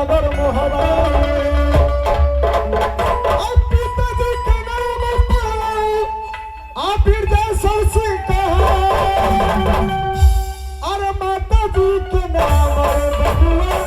नगर मोहबा पिताजी के नाम आप सबसे कहा और माता जी के नाम बबुआ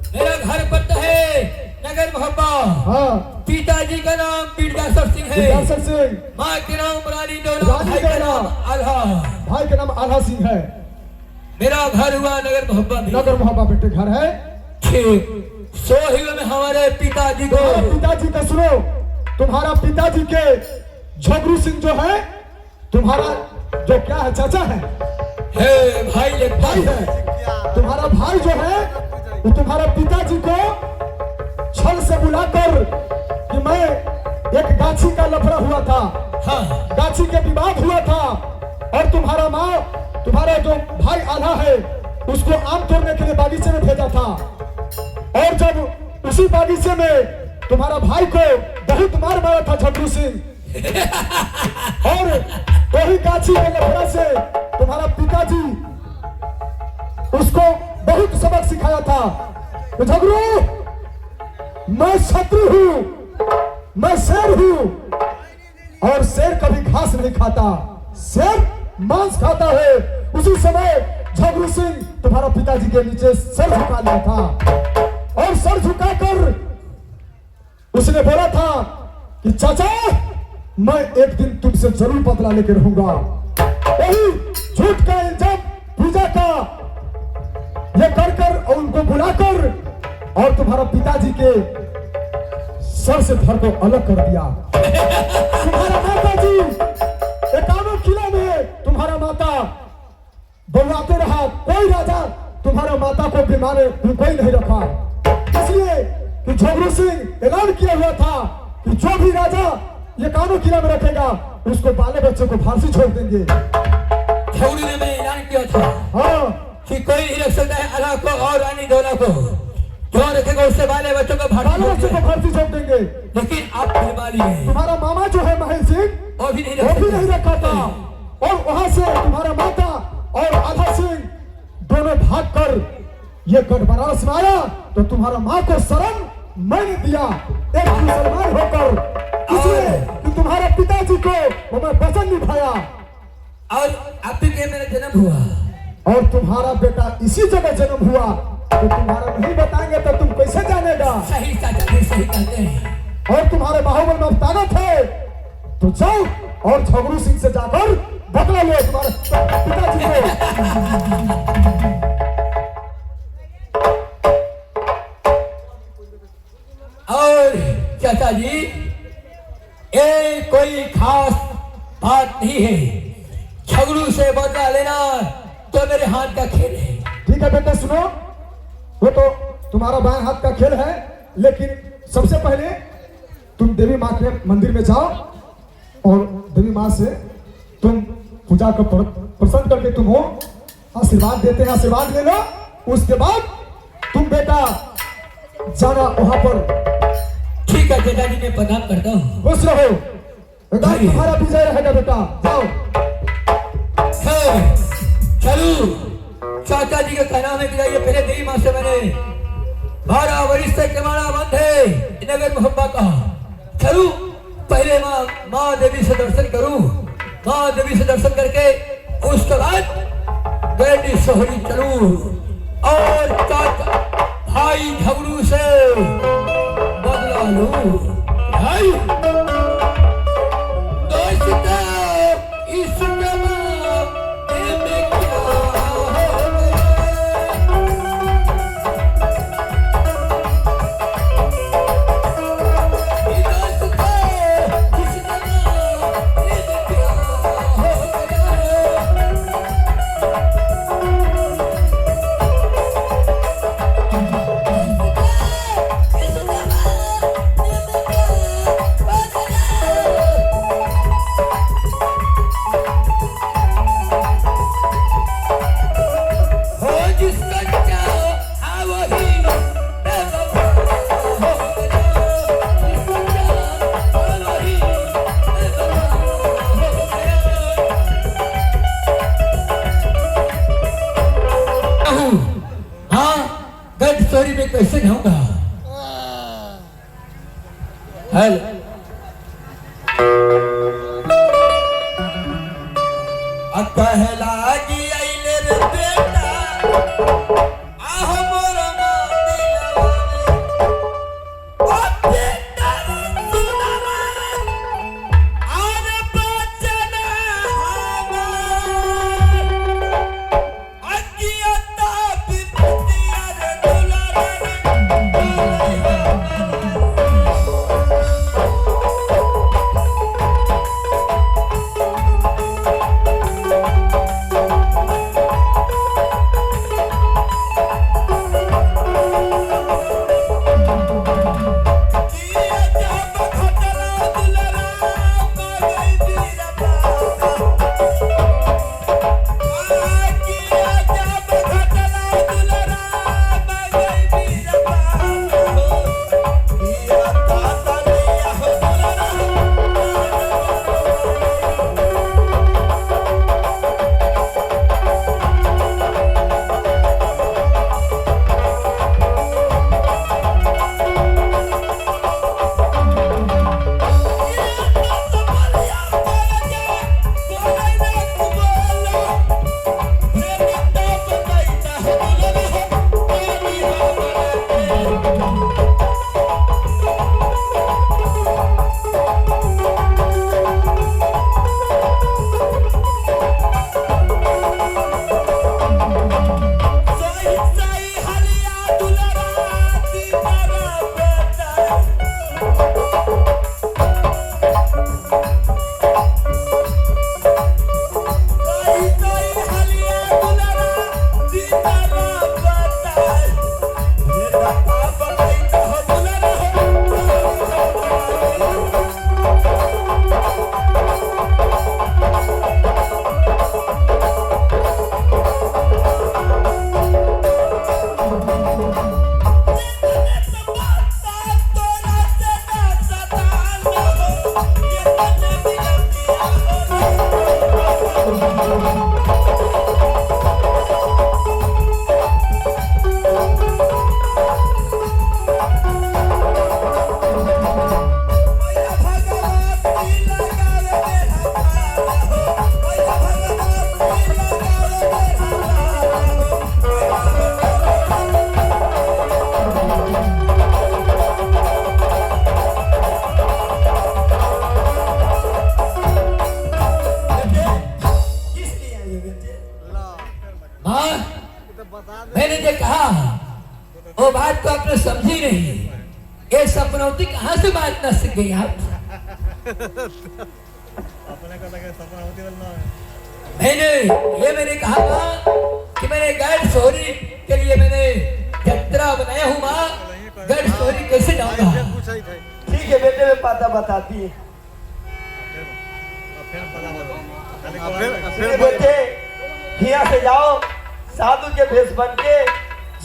मेरा घर पड़ता है नगर मोहब्बा। हाँ। पिताजी का नाम विद्यासर सिंह है। विद्यासर सिंह। माँ के नाम रानी दौला। भाई का नाम आल्हा। भाई का नाम आल्हा सिंह है। मेरा घर हुआ नगर मोहब्बा में। नगर मोहब्बा बेटे घर है। ठीक सोही में हमारे पिताजी को। पिताजी का सुनो, तुम्हारा पिताजी के झगरू सिंह जो है तुम्हारा जो क्या है चाचा है भाई है। तुम्हारा भाई जो है वो तुम्हारा पिताजी को छल से बुलाकर कि मैं एक गाछी का लफड़ा हुआ था। हाँ। गाछी के विवाद हुआ था और तुम्हारा जो भाई आल्हा है उसको आम तोड़ने के लिए बागीचे में भेजा था और जब उसी बागीचे में तुम्हारा भाई को बहुत मार मारा था झगड़ू सिंह और वही गाछी के लफड़ा से तुम्हारा पिताजी उसको बहुत सबक सिखाया था। तो झगड़ू, मैं शत्रु हूं, मैं शेर हूं और शेर कभी घास नहीं खाता, शेर मांस खाता है। उसी समय झगड़ू सिंह तुम्हारा पिताजी के नीचे सर झुका लिया था और सर झुकाकर उसने बोला था कि चाचा मैं एक दिन तुमसे जरूर बदला लेकर रहूंगा। वही झूठ का इल्जाम पूजा का ये कर और उनको बुलाकर और तुम्हारा पिताजी के सर से धड़ को अलग कर दिया। तुम्हारा माता जी एकानो किला में तुम्हारा माता बुलवाते रहा, कोई राजा तुम्हारा माता को बीमार कोई नहीं रखा, इसलिए कि झगड़ू सिंह ऐलान किया हुआ था कि जो भी राजा ये कानो किला में रखेगा उसको बाले बच्चे को फांसी छोड़ देंगे। झगड़ू ने मैं ऐलान किया था। हाँ कि कोई नहीं रख सकता है आल्हा को और रानी दौला को, जो रखेगा उससे बाले बच्चों को फांसी छोड़ देंगे। लेकिन आप फिल्माली हैं। तुम्हारा मामा जो है महेश सिंह वो भी नहीं रखा था और वहां से तुम्हारा माता और आल्हा सिंह दोनों भाग कर ये गढ़ में आया तो तुम्हारा माँ को शरण मैंने दिया एक मुसलमान होकर, इसलिए कि तुम्हारा पिताजी को वो मैं वचन निभाया और आपके मेरा जन्म हुआ और तुम्हारा बेटा इसी जगह जन्म हुआ। तो तुम्हारा नहीं बताएंगे तो तुम कैसे जानेगा? सही कहते हैं। और तुम्हारे बाहुबल में ताकत है तो जाओ और झगड़ू सिंह से जाकर बदला लो तुम्हारे पिताजी को। और चाचा जी ये कोई खास बात नहीं है, झगड़ू से बदला लेना तो मेरे हाथ का खेल है। ठीक है बेटा सुनो, वो तो तुम्हारा बाएं हाथ का खेल है, लेकिन सबसे पहले तुम देवी माँ के मंदिर में जाओ और देवी माँ से तुम पूजा को प्रसन्न करके तुम हो आशीर्वाद देते हैं, आशीर्वाद ले लो। उसके बाद तुम बेटा जाना वहां पर। ठीक है बेटा जी, मैं प्रणाम करता हूँ। खुश रहो, तुम्हारा विजय रहेगा बेटा। जाओ। चलू चाचा जी का कहना है कि जाइए पहले देवी माँ से मैंने 12 वर्ष से कमाना बंद है नगर मोहब्बा का। चलूं पहले माँ देवी से दर्शन करूं, माँ देवी से दर्शन करके उसके बाद बेटी सोहरी चलूं और चाचा भाई झगड़ू से बदला लूं। भाई दोस्त इस जमाने में क्या हो गया? स्टोरी में कैसे जाऊंगा? हेलो कहला कि आइले रे बेटा आह मोर दिलवा ओ बेटा सुनवा और बचन हमार अकियता बितिया रे दुलारे मैंने जो कहा वो बात तो आपने समझी नहीं। ये सपनौती कहाँ से बात न सीख गई आप? मैंने कहा था कि मैंने गैर सोरी के लिए मैंने यात्रा बनाया हूँ। माँ गैर सोरी कैसे जाऊंगा? ठीक है बेटे, मैं पता बताती है। बेटे यहाँ से जाओ, साधु के भेष बन के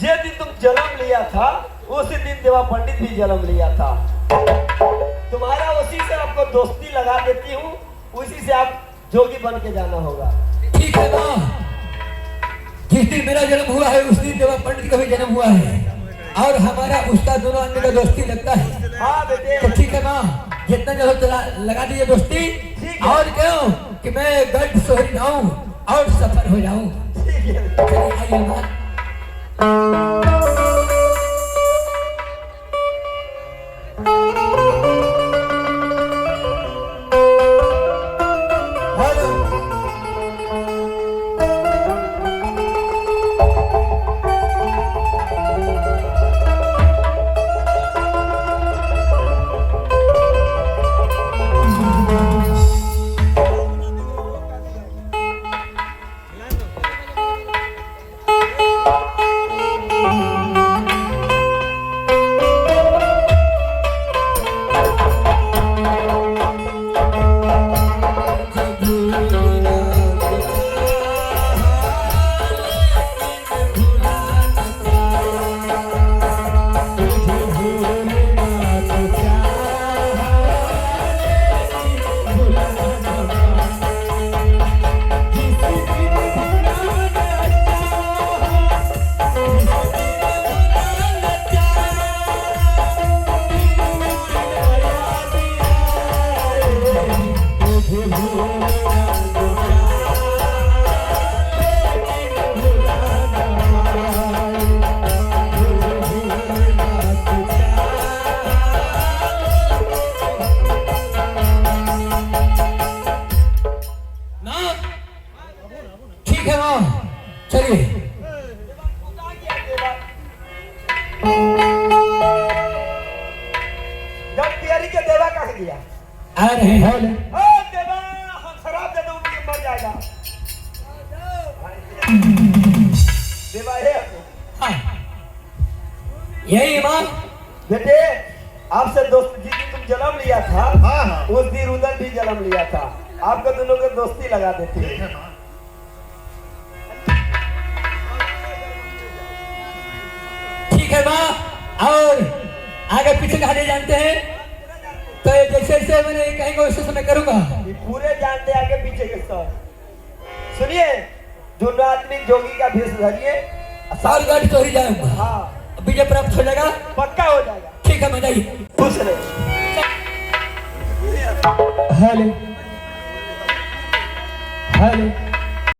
जे दिन तुम जन्म लिया था उसी दिन देवा पंडित भी जन्म लिया था। तुम्हारा उसी से आपको दोस्ती लगा देती हूँ, उसी से आप जोगी बन के जाना होगा। ठीक है ना, जिस दिन मेरा जन्म हुआ है उस दिन देवा पंडित का भी जन्म हुआ है और हमारा उसका दोनों आदमी का दोस्ती लगता है। हाँ बेटे तो ठीक है माँ, जितना जल्द लगा दीजिए दोस्ती। ठीक है। और क्यों कि मैं गढ़ सोहरी जाऊं और सफल हो जाऊं। ठीक है चलिए आइए माँ। ठीक है माँ, चलिए। गंतियारी के देवा कहा गया? आ रहे हैं। ओ देवा, हम शराब दे दो उनके मर जाएगा। देवा है हाँ, यही माँ। बेटे, आपसे दोस्त जिस दिन तुम जन्म लिया था, उस दिन रुदन भी जन्म लिया था। आपको दोनों को दोस्ती लगा देती है। ठीक है माँ, और आगे पीछे कहानी जानते हैं तो जैसे जैसे मैंने कहेंगे वैसे समय करूंगा। ये पूरे जानते आगे पीछे के सब। सुनिए, दोनों आदमी जोगी का भेष धरिए। सारी गाड़ी तो ही जाऊंगा। हाँ, विजय प्राप्त हो जाएगा। पक्का हो जाएगा। ठीक है, मैं जाइए। खुश रहे। Hello hello